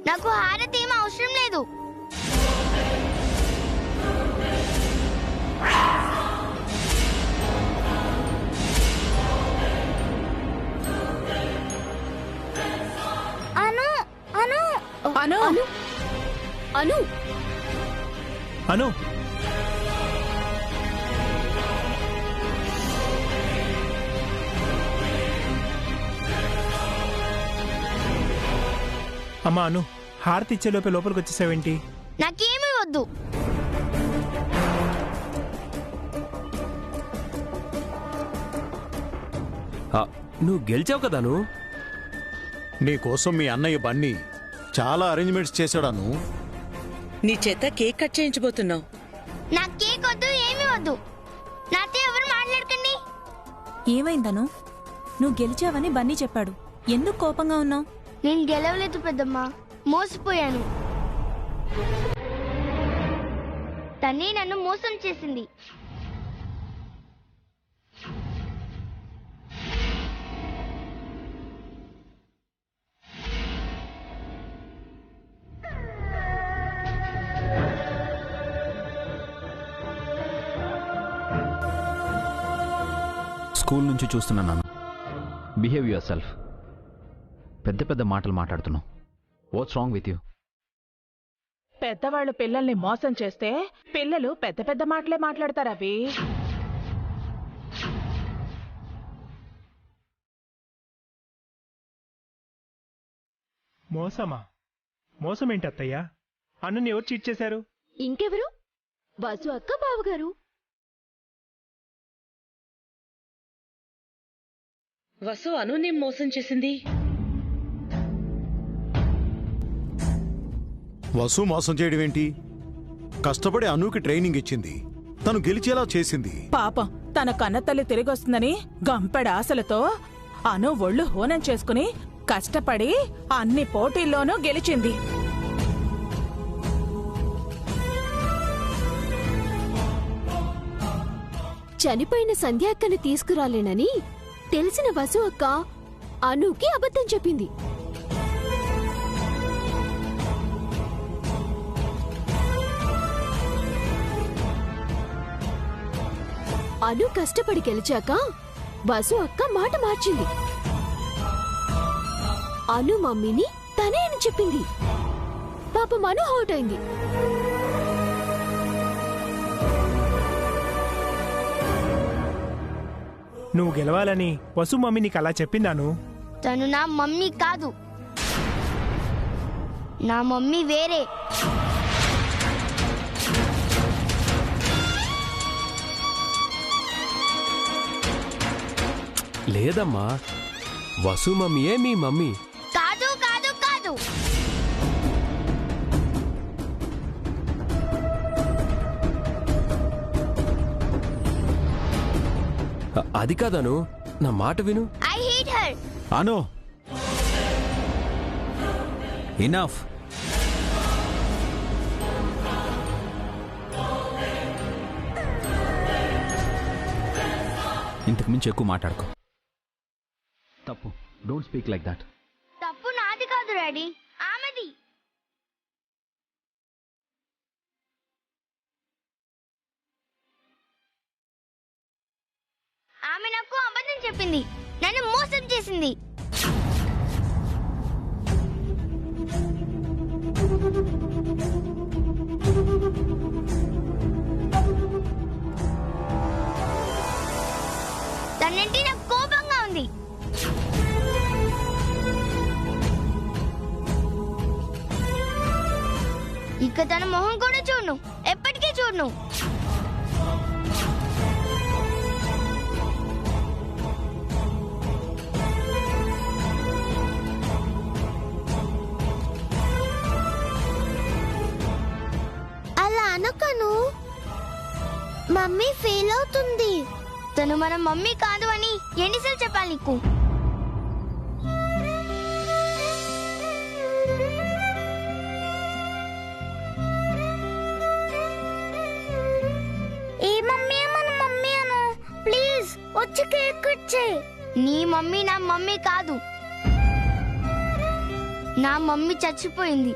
నాకు హారతి ఏం అవసరం లేదు. అను అను అను అను అను అమ్మా అను, హారతి ఇచ్చే లోపే లోపలికి వచ్చేసావేంటి? నాకేమీ వద్దు. నువ్వు గెలిచావు కదాను. నీకోసం మీ అన్నయ్య బన్నీ చాలా అరేంజ్మెంట్స్ చేశాడాను. నీ చేత కేక్ కట్ చేయించబోతున్నావు. నా కేక్ వద్దు, ఏమీ వద్దు. నాతో ఎవరు మాట్లాడకండి. ఏమైందను? నువ్వు గెలిచావని బన్నీ చెప్పాడు. ఎందుకు కోపంగా ఉన్నావు? నేను గెలవలేదు పెద్దమ్మా, మోసపోయాను. తనే నన్ను మోసం చేసింది. స్కూల్ నుంచి చూస్తున్నాను. Behave your self. పెద్ద పెద్ద మాటలు మాట్లాడుతున్నావు. What's wrong with you? పెద్దవాళ్ళు పిల్లల్ని మోసం చేస్తే పిల్లలు పెద్ద పెద్ద మాటలే మాట్లాడతారు. అవి మోసమా? మోసం ఏంటి అత్తయ్య? అన్నని ఎవరు చీట్ చేశారు? ఇంకెవరు? వసు అక్క బావగారు. వసు అనుని మోసం చేసింది. వసు మోసం చేయడం ఏంటి? కష్టపడి అనూకి ట్రైనింగ్ ఇచ్చింది, తను గెలిచేలా చేసింది. పాపం తన కన్నతల్లి తిరిగొస్తుందని గంపెడ ఆశలతో అను ఒళ్ళు హోనం చేసుకుని కష్టపడి అన్ని పోటీల్లోనూ గెలిచింది. చనిపోయిన సంధ్య అక్కని తీసుకురాలేనని తెలిసిన వసు అక్క అనుకి అబద్ధం చెప్పింది. అను కష్టపడి గెలిచాక వసు అక్క మాట మార్చింది. అను మమ్మీని తనే అని చెప్పింది. పాపం అను హౌట్ అయింది. నువ్వు గెలవాలని వసు మమ్మీ నీకు అలా చెప్పిందాను? తను నా మమ్మీ కాదు, నా మమ్మీ వేరే. లేదమ్మా, వసు మమ్మీయే మీ మమ్మీ. కాదు కాదు కాదు. అది కాదను, నా మాట విను. I hate her. Anu, enough. ఇంతకు మించి ఎక్కువ మాట్లాడుకో. తప్పు. Don't speak like that. తప్పు నాది కాదు డాడీ, ఆమెది. ఆమె నాకు అబద్ధం చెప్పింది, నన్ను మోసం చేసింది. తనంటే నాకు కోపంగా ఉంది. ఇక తన మొహం కూడా చూడను, ఎప్పటికీ చూడను. అలా అనకను, మమ్మీ ఫీల్ అవుతుంది. తను మన మమ్మీ కాదు అని ఎన్నిసార్లు చెప్పాలి నీకు? ఏ మమ్మీ మన మమ్మీ అను, ప్లీజ్ వచ్చి కేక్ కట్ చేయి. నీ మమ్మీ నా మమ్మీ కాదు. నా మమ్మీ చచ్చిపోయింది.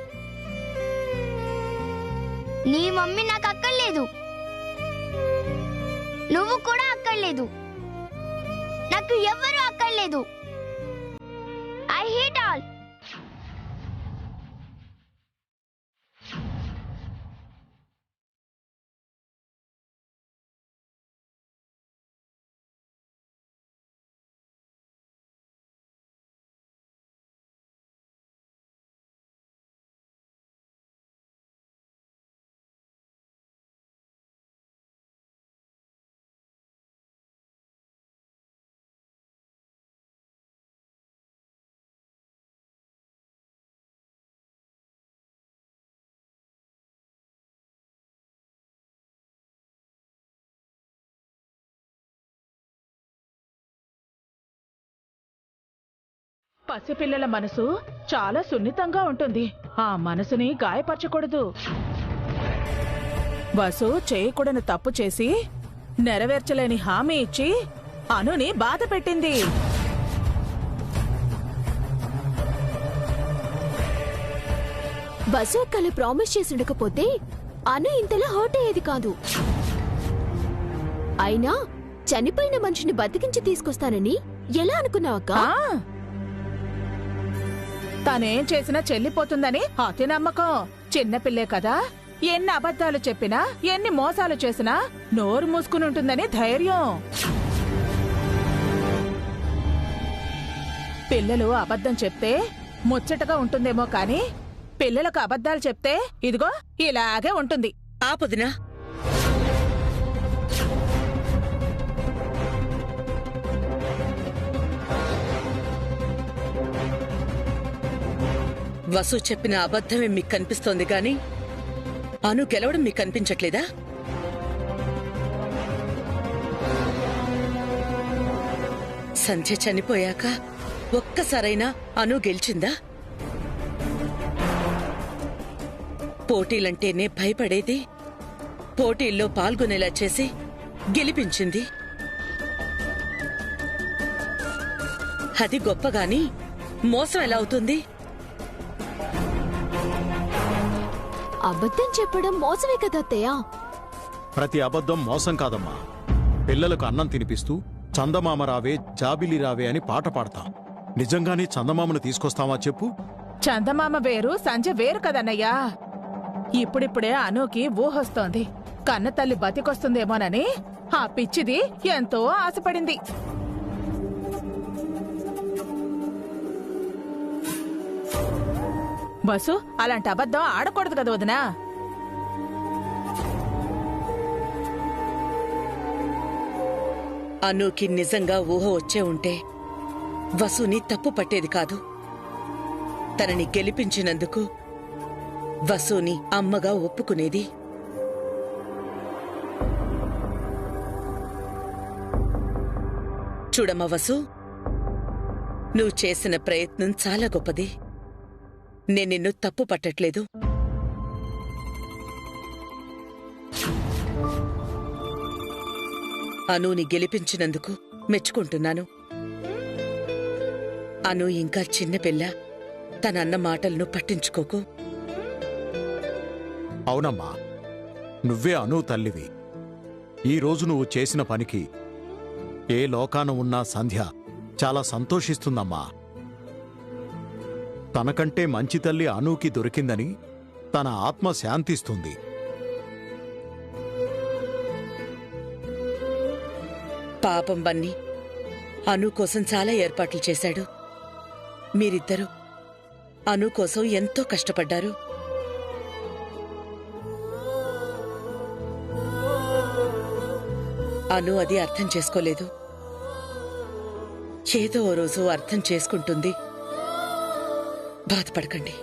నీ మమ్మీ నాకు అక్కర్లేదు, నువ్వు కూడా అక్కర్లేదు, నాకు ఎవ్వరూ అక్కర్లేదు. I hate all. పసిపిల్లల మనసు చాలా సున్నితంగా ఉంటుంది. ఆ మనసుని గాయపరచకూడదు. వసు చేయకూడని తప్పు చేసి నెరవేర్చలేని హామీ ఇచ్చి అనుని బాధ పెట్టింది. వసు అక్కలు ప్రామిస్ చేసుండకపోతే అను ఇంతలా హర్ట్ అయ్యేది కాదు. అయినా చనిపోయిన మనిషిని బతికించి తీసుకొస్తానని ఎలా అనుకున్నావక్క? తనేం చేసినా చెల్లిపోతుందని అతి నమ్మకం. చిన్నపిల్లే కదా, ఎన్ని అబద్ధాలు చెప్పినా ఎన్ని మోసాలు చేసినా నోరు మూసుకుని ఉంటుందని ధైర్యం. పిల్లలు అబద్ధం చెప్తే ముచ్చటగా ఉంటుందేమో కాని పిల్లలకు అబద్ధాలు చెప్తే ఇదిగో ఇలాగే ఉంటుంది. ఆపుదినా. వసు చెప్పిన అబద్ధమే మీకు కనిపిస్తోంది గాని అను గెలవడం మీకు కనిపించట్లేదా? సంధ్య చనిపోయాక ఒక్కసారైనా అను గెలిచిందా? పోటీలంటేనే భయపడేది పోటీల్లో పాల్గొనేలా చేసి గెలిపించింది. అది గొప్పగాని మోసం ఎలా అవుతుంది? అబద్ధం చెప్పడం మోసమే కదా అత్తయ్య. ప్రతి అబద్ధం మోసం కాదమ్మా. పిల్లలకు అన్నం తినిపిస్తూ చందమామ రావే జాబిలి రావే అని పాట పాడతాం. నిజంగానే చందమామను తీసుకొస్తావా చెప్పు? చందమామ వేరు సంజ వేరు కదన్నయ్యా. ఇప్పుడిప్పుడే అనుకి ఊహొస్తోంది. కన్న తల్లి బతికొస్తుందేమోనని ఆ పిచ్చిది ఎంతో ఆశపడింది. బసు అలాంటి అబద్ధం ఆడకూడదు కదా వదినా. అనుకి నిజంగా ఊహ వచ్చే ఉంటే వసుని తప్పు పట్టేది కాదు. తనని గెలిపించినందుకు వసుని అమ్మగా ఒప్పుకునేది. చూడమ్మా వసు, నువ్వు చేసిన ప్రయత్నం చాలా గొప్పది. నేను నిన్ను తప్పు పట్టట్లేదు. అనుని గెలిపించినందుకు మెచ్చుకుంటున్నాను. అను ఇంకా చిన్నపిల్ల, తనన్న మాటలను పట్టించుకోకు. అవునమ్మా, నువ్వే అను తల్లివి. ఈ రోజు నువ్వు చేసిన పనికి ఏ లోకాన ఉన్నా సంధ్య చాలా సంతోషిస్తుందమ్మా. తనకంటే మంచి తల్లి అనూకి దొరికిందని తన ఆత్మ శాంతిస్తుంది. పాపం బన్నీ అను కోసం చాలా ఏర్పాట్లు చేశాడు. మీరిద్దరూ అను కోసం ఎంతో కష్టపడ్డారు. అను అది అర్థం చేసుకోలేదు. ఏదో ఓ రోజు అర్థం చేసుకుంటుంది. బాధపడకండి.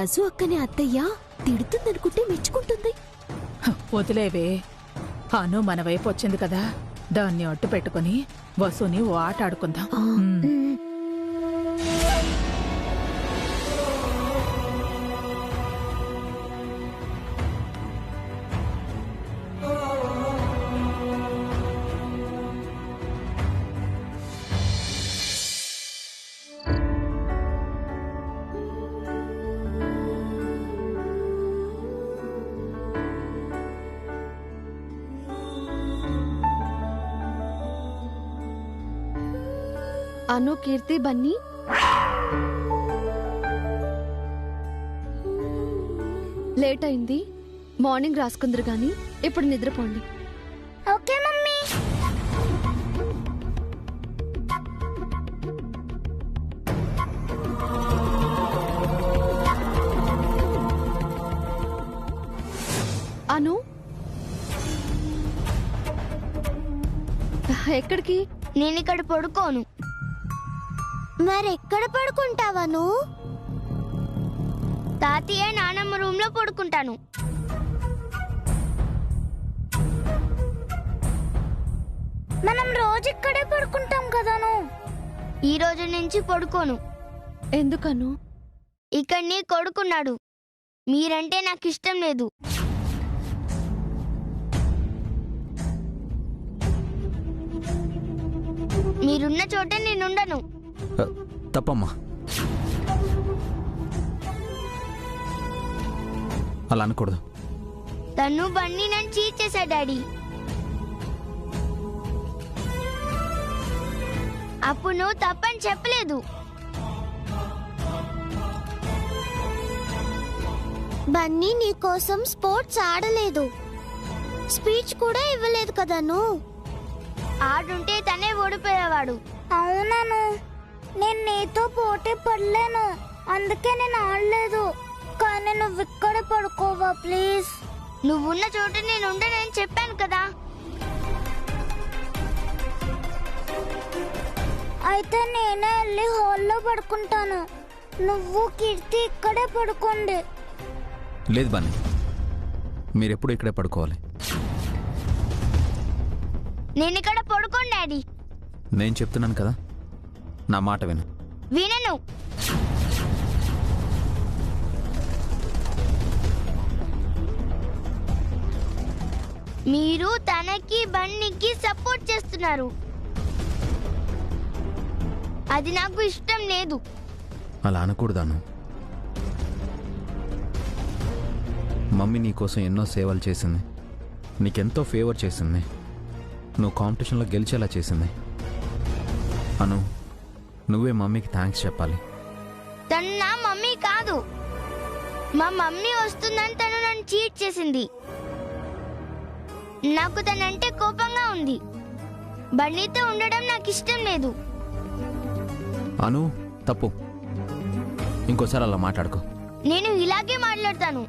వసు అక్కని అత్తయ్య తిడుతుందనుకుంటే మెచ్చుకుంటుంది. వదిలేవే. అను మన వైపు వచ్చింది కదా, దాన్ని అట్టు పెట్టుకుని వసుని ఓ ఆట ఆడుకుందాం. అను, కీర్తి, బన్నీ లేట్ అయింది, మార్నింగ్ రాసుకుందరు గాని ఇప్పుడు నిద్రపోండి. Okay mummy. అను, ఎక్కడికి? నేను ఇక్కడ పడుకోను. మరెక్కడ పడుకుంటావా నువ్వు? తాతయ్య నానమ్మ రూమ్ లో పడుకుంటాను. మనం రోజు ఇక్కడే పడుకుంటాం కదాను. ఈ రోజు నుంచి పడుకోను. ఎందుకను? ఇక్కడ నీ కొడుకున్నాడు, మీరంటే నాకు ఇష్టం లేదు. మీరున్న చోట నేనుండను. తప్పమ్మా, అలా అనకూడదు. తను బన్నీ నన్ను చీట్ చేశాడు డాడీ. అప్పుడు నువ్వు తప్పని చెప్పలేదు. బన్నీ నీ కోసం స్పోర్ట్స్ ఆడలేదు, స్పీచ్ కూడా ఇవ్వలేదు కదా నువ్వు. ఆడుంటే తనే ఓడిపోయేవాడు. అవునాను, నేను నీతో పోటీ పడలేను, అందుకే నేను ఆడలేదు. కానీ నువ్వు ఇక్కడ పడుకోవా ప్లీజ్. నువ్వున్న చోట నేను ఉండనని చెప్పాను కదా. అయితే నేనే వెళ్ళి హాల్లో పడుకుంటాను, నువ్వు కీర్తి ఇక్కడే పడుకోండి. లేదు బన్నీ, మీరెప్పుడు ఇక్కడే పడుకోవాలి. నేను ఇక్కడ పడుకోండి డాడీ. నేను చెప్తున్నాను కదా, నా మాట విను. వినను. మీరు తనకి బన్నీకి సపోర్ట్ చేస్తున్నారు, అది నాకు ఇష్టం లేదు. అలా అనకూడదాను. మమ్మీ నీకోసం ఎన్నో సేవలు చేసింది, నీకెంతో ఫేవర్ చేసింది, నువ్వు కాంపిటీషన్లో గెలిచేలా చేసింది. అను, నువ్వే మమ్మీకి థ్యాంక్స్ చెప్పాలి. తను నా మమ్మీ కాదు, మా మమ్మీ వస్తుందని తను నన్ను చీట్ చేసింది. నాకు తనంటే కోపంగా ఉంది, బన్నీతో ఉండడం నాకు ఇష్టం లేదు. అను, తప్పు, ఇంకోసారి అలా మాట్లాడుకో. నేను ఇలాగే మాట్లాడతాను.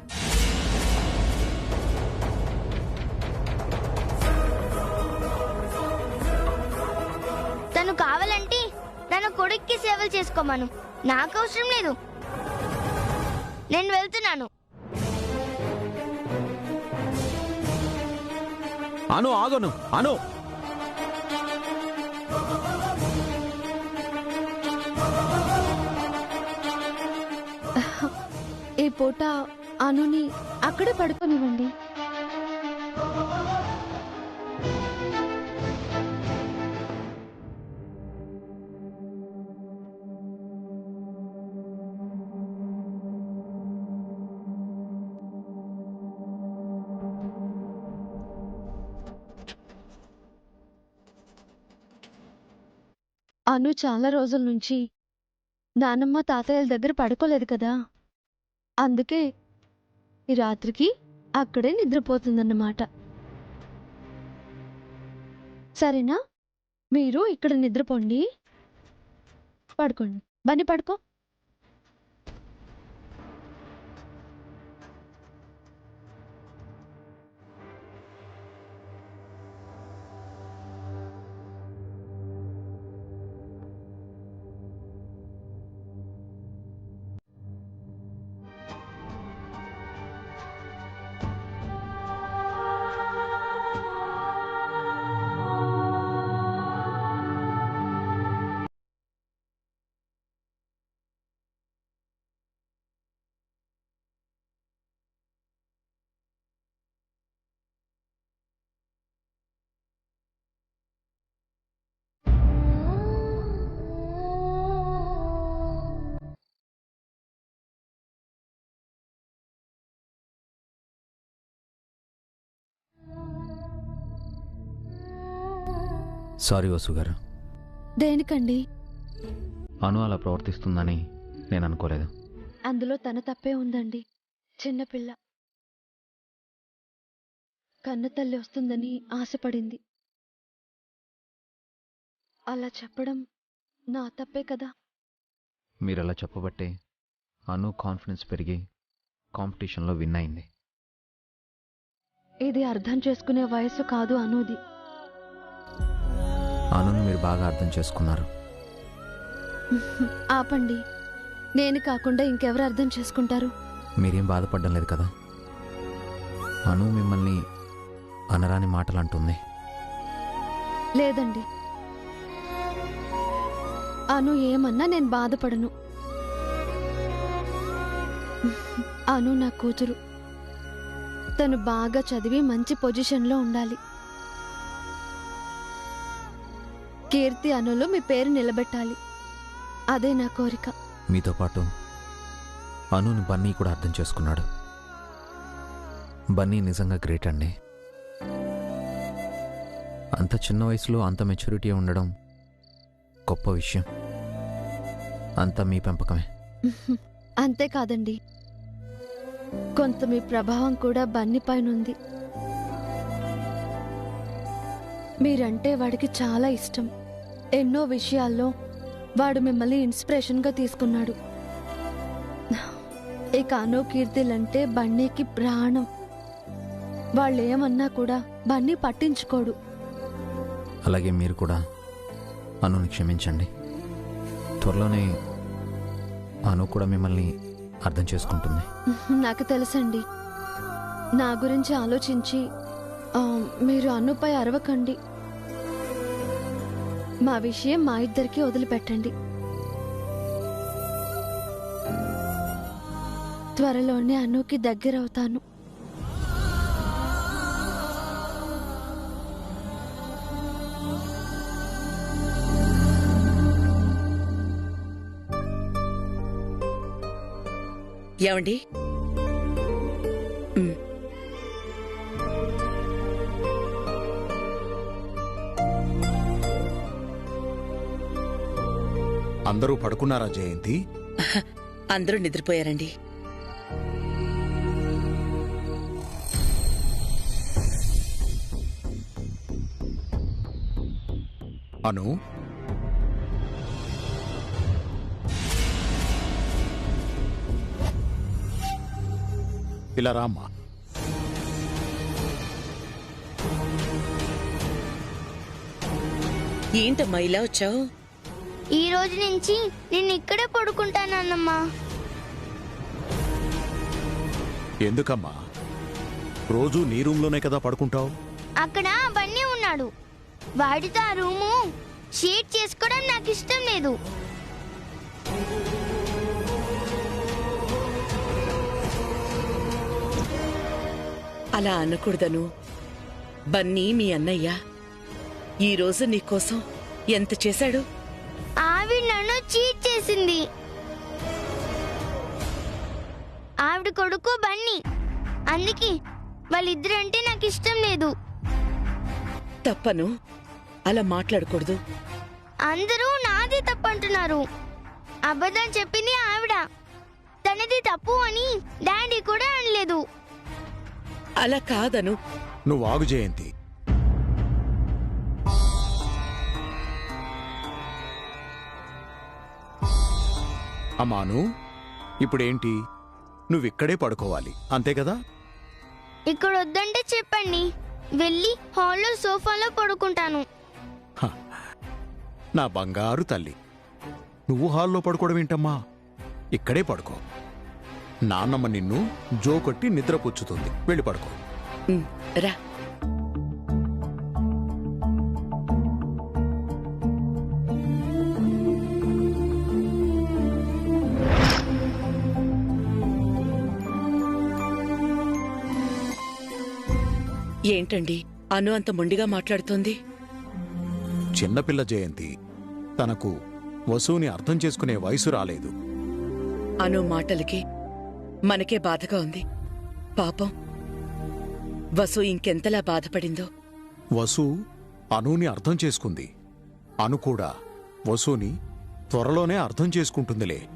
తను కావాలంటే తన కొడుక్కి సేవలు చేసుకోమను, నాకు అవసరం లేదు. నేను వెళ్తున్నాను. అను, ఆగను. అను, ఈ పూట అనుని అక్కడే పడుకోనివ్వండి. అను చాలా రోజుల నుంచి నానమ్మ తాతయ్యల దగ్గర పడుకోలేదు కదా, అందుకే ఈ రాత్రికి అక్కడే నిద్రపోతుందన్నమాట. సరేనా? మీరు ఇక్కడ నిద్రపోండి, పడుకోండి. బన్నీ పడుకో. సారీ వసు గారు. దేనికండి? అను అలా ప్రవర్తిస్తుందని నేను అనుకోలేదు. అందులో తన తప్పే ఉందండి. చిన్నపిల్ల కన్న తల్లి వస్తుందని ఆశపడింది. అలా చెప్పడం నా తప్పే కదా. మీరు అలా చెప్పబట్టే అను కాన్ఫిడెన్స్ పెరిగి కాంపిటీషన్లో విన్ అయింది. ఇది అర్థం చేసుకునే వయసు కాదు అనుది. అనును మీరు బాగా అర్థం చేసుకున్నారు. ఆపండి. నేను కాకుండా ఇంకెవరు అర్థం చేసుకుంటారు? మీరేం బాధపడడం లేదు కదా. అను మిమ్మల్ని అనరాని మాటలు అంటుంది. లేదండి, అను ఏమన్నా నేను బాధపడను. అను నా కూతురు. తను బాగా చదివి మంచి పొజిషన్లో ఉండాలి. కీర్తి అనులో మీ పేరు నిలబెట్టాలి. అదే నా కోరిక. మీతో పాటు అనుని బన్నీ కూడా అర్థం చేసుకున్నాడు. బన్నీ నిజంగా గ్రేట్ అండి. అంత చిన్న వయసులో అంత మెచ్యూరిటీ ఉండడం గొప్ప విషయం. అంతా మీ పెంపకమే. అంతేకాదండి, కొంత మీ ప్రభావం కూడా బన్నీ పైనుంది. మీరంటే వాడికి చాలా ఇష్టం. ఎన్నో విషయాల్లో వాడు మిమ్మల్ని ఇన్స్పిరేషన్గా తీసుకున్నాడు. ఇక అను కీర్తిలంటే బన్నీకి ప్రాణం. వాళ్ళేమన్నా కూడా బన్నీ పట్టించుకోడు. అలాగే మీరు కూడా అనుని క్షమించండి. త్వరలోనే అను కూడా మిమ్మల్ని అర్థం చేసుకుంటుంది. నాకు తెలుసండి. నా గురించి ఆలోచించి మీరు అనుపై అరవకండి. మా విషయం మా ఇద్దరికి వదిలిపెట్టండి. త్వరలోనే అనుకి దగ్గరవుతాను. ఏమండి? అందరూ పడుకున్నారా జయంతి? అందరూ నిద్రపోయారండి. అను, ఇలా రామ్మా. ఏంటమ్మా ఇలా వచ్చావు? ఈ రోజు నుంచి నేను ఇక్కడే పడుకుంటానమ్మా. ఎందుకమ్మా? రోజు నీ రూమ్లోనే కదా పడుకుంటావు. అక్కడ బన్నీ ఉన్నాడు. వాడితో ఆ రూము షేర్ చేసుకోవడం నాకు ఇష్టం లేదు. అలా అనకూడదను. బన్నీ మీ అన్నయ్య. ఈరోజు నీకోసం ఎంత చేశాడు? ఆవిడ నన్ను చీట్ చేసింది. ఆవిడ కొడుకు బన్నీ. అందుకే వాళ్ళిద్దరంటే నాకు ఇష్టం లేదు. తప్పను. అలా మాట్లాడకూడదు. అందరూ నాదే తప్పంటున్నారు. అబద్ధం చెప్పింది ఆవిడ. తనది తప్పు అని డాడీ కూడా అనలేదు. అలా కాదను. నువ్వు ఆగు జయంతి. అమ్మాను, ఇప్పుడేంటి? నువ్విక్కడే పడుకోవాలి, అంతే కదా? ఇక్కడ వద్దంటే చెప్పండి, వెళ్ళి హాల్లో సోఫాలో పడుకుంటాను. హ, నా బంగారు తల్లి, నువ్వు హాల్లో పడుకోవడం ఏంటమ్మా? ఇక్కడే పడుకో. నాన్నమ్మ నిన్ను జోకొట్టి నిద్రపుచ్చుతుంది. వెళ్ళి పడుకో. రా. ఏంటండి అను అంత మొండిగా మాట్లాడుతోంది? చిన్నపిల్ల జయంతి. తనకు వసుని అర్థం చేసుకునే వయసు రాలేదు. అను మాటలకి మనకే బాధగా ఉంది. పాపం వసు ఇంకెంతలా బాధపడిందో. వసు అనుని అర్థం చేసుకుంది. అను కూడా వసుని త్వరలోనే అర్థం చేసుకుంటుందిలే.